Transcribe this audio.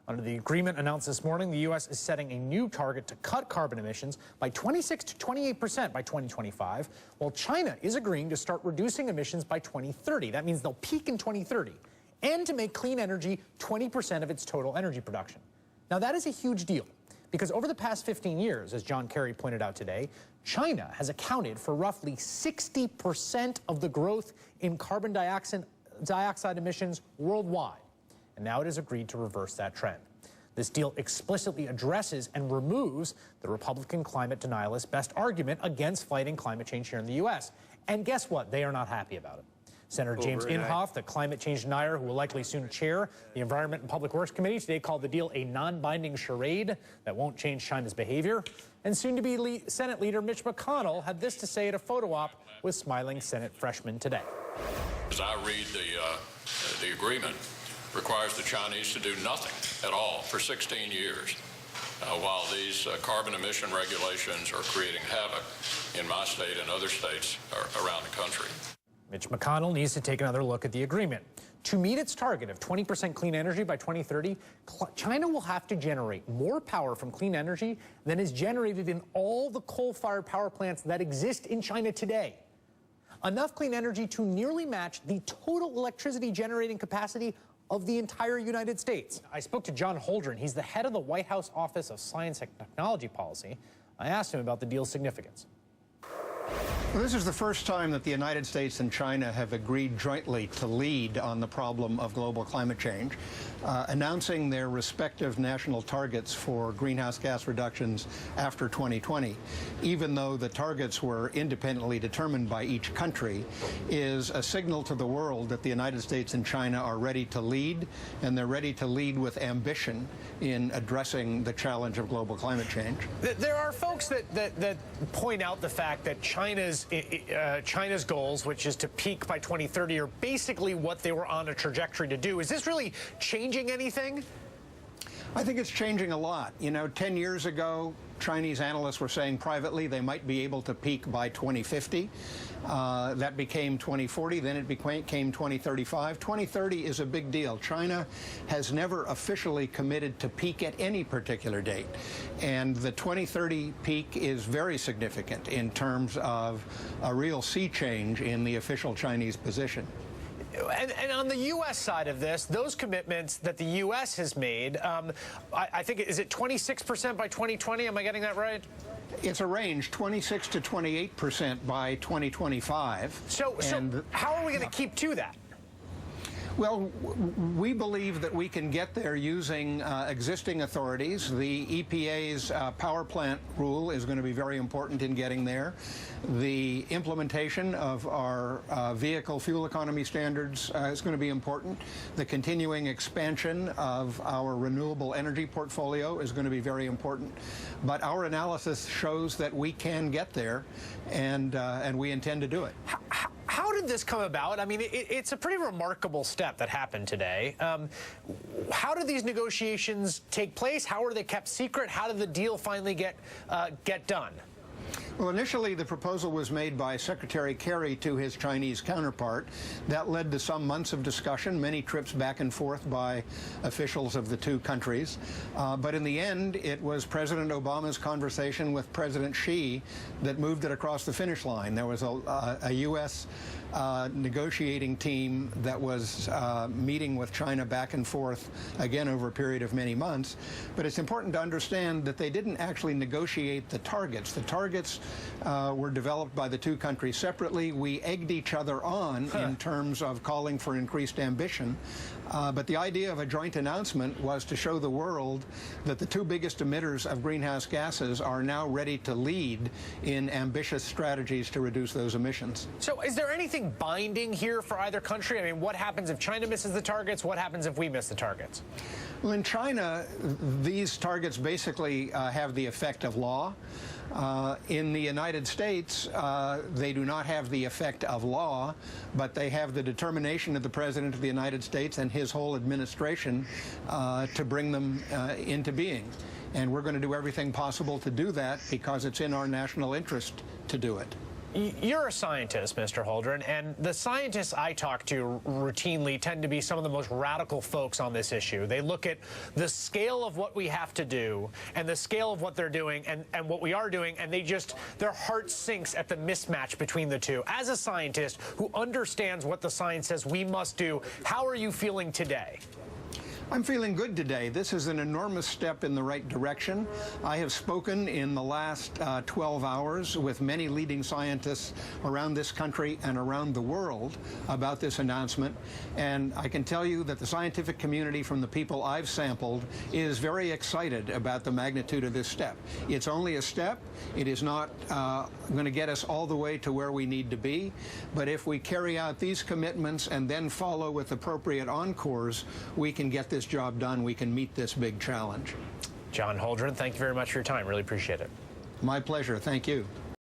Under the agreement announced this morning, the U.S. is setting a new target to cut carbon emissions by 26 to 28% by 2025, while China is agreeing to start reducing emissions by 2030. That means they'll peak in 2030, and to make clean energy 20% of its total energy production. Now, that is a huge deal, because over the past 15 years, as John Kerry pointed out today, China has accounted for roughly 60% of the growth in carbon dioxide emissions worldwide. And now it has agreed to reverse that trend. This deal explicitly addresses and removes the Republican climate denialists' best argument against fighting climate change here in the U.S. And guess what? They are not happy about it. Senator James Inhofe, the climate change denier who will likely soon chair the Environment and Public Works Committee, today called the deal a non-binding charade that won't change China's behavior. And soon-to-be Senate leader Mitch McConnell had this to say at a photo op with smiling Senate freshmen today. As I read the agreement, requires the Chinese to do nothing at all for 16 years, while these carbon emission regulations are creating havoc in my state and other states around the country. Mitch McConnell needs to take another look at the agreement. To meet its target of 20% clean energy by 2030, China will have to generate more power from clean energy than is generated in all the coal-fired power plants that exist in China today. Enough clean energy to nearly match the total electricity generating capacity of the entire United States. I spoke to John Holdren. He's the head of the White House Office of Science and Technology Policy. I asked him about the deal's significance. Well, this is the first time that the United States and China have agreed jointly to lead on the problem of global climate change, announcing their respective national targets for greenhouse gas reductions after 2020, even though the targets were independently determined by each country, is a signal to the world that the United States and China are ready to lead, and they're ready to lead with ambition in addressing the challenge of global climate change. There are folks that point out the fact that China's goals, which is to peak by 2030, are basically what they were on a trajectory to do. Is this really changing anything? I think it's changing a lot. You know, 10 years ago, Chinese analysts were saying privately they might be able to peak by 2050. That became 2040, then it became 2035. 2030 is a big deal. China has never officially committed to peak at any particular date. And the 2030 peak is very significant in terms of a real sea change in the official Chinese position. And on the U.S. side of this, those commitments that the U.S. has made, I think, is it 26% by 2020? Am I getting that right? It's a range, 26 to 28% by 2025. So how are we going to keep to that? Well, we believe that we can get there using existing authorities. The EPA's power plant rule is going to be very important in getting there. The implementation of our vehicle fuel economy standards is going to be important. The continuing expansion of our renewable energy portfolio is going to be very important. But our analysis shows that we can get there, and we intend to do it. How did this come about? I mean, it's a pretty remarkable step that happened today. How did these negotiations take place? How were they kept secret? How did the deal finally get done? Well, initially, the proposal was made by Secretary Kerry to his Chinese counterpart. That led to some months of discussion, many trips back and forth by officials of the two countries. But in the end, it was President Obama's conversation with President Xi that moved it across the finish line. There was a U.S. Negotiating team that was meeting with China back and forth, again, over a period of many months. But it's important to understand that they didn't actually negotiate the targets. The targets were developed by the two countries separately. We egged each other on in terms of calling for increased ambition. But the idea of a joint announcement was to show the world that the two biggest emitters of greenhouse gases are now ready to lead in ambitious strategies to reduce those emissions. So is there anything binding here for either country? I mean, what happens if China misses the targets? What happens if we miss the targets? Well, in China, these targets basically have the effect of law. In the United States, they do not have the effect of law, but they have the determination of the President of the United States and his whole administration to bring them into being. And we're going to do everything possible to do that because it's in our national interest to do it. You're a scientist, Mr. Holdren, and the scientists I talk to routinely tend to be some of the most radical folks on this issue. They look at the scale of what we have to do and the scale of what they're doing and what we are doing, and their heart sinks at the mismatch between the two. As a scientist who understands what the science says we must do, how are you feeling today? I'm feeling good today. This is an enormous step in the right direction. I have spoken in the last 12 hours with many leading scientists around this country and around the world about this announcement, and I can tell you that the scientific community, from the people I've sampled, is very excited about the magnitude of this step. It's only a step. It is not going to get us all the way to where we need to be, but if we carry out these commitments and then follow with appropriate encores, we can get this job done. We can meet this big challenge. John Holdren, thank you very much for your time. Really appreciate it. My pleasure. Thank you.